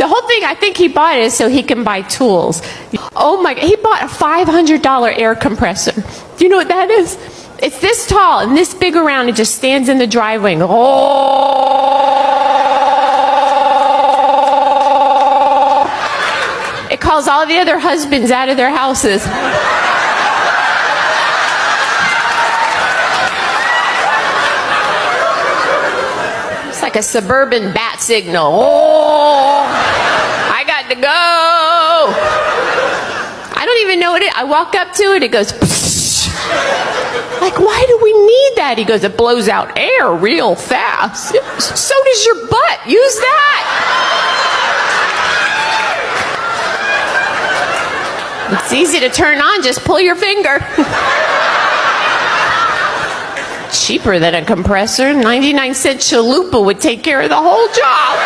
The whole thing, I think he bought it so he can buy tools. Oh my, he bought a $500 air compressor. Do you know what that is? It's this tall and this big around. It just stands in the driveway. Oh! It calls all the other husbands out of their houses. It's like a suburban bat signal. Oh, I got to go. I don't even know what it is. I walk up to it. It goes, psh. Like, why do we need that? He goes, it blows out air real fast. So does your butt. Use that. It's easy to turn on. Just pull your finger. Cheaper than a compressor. 99-cent chalupa would take care of the whole job.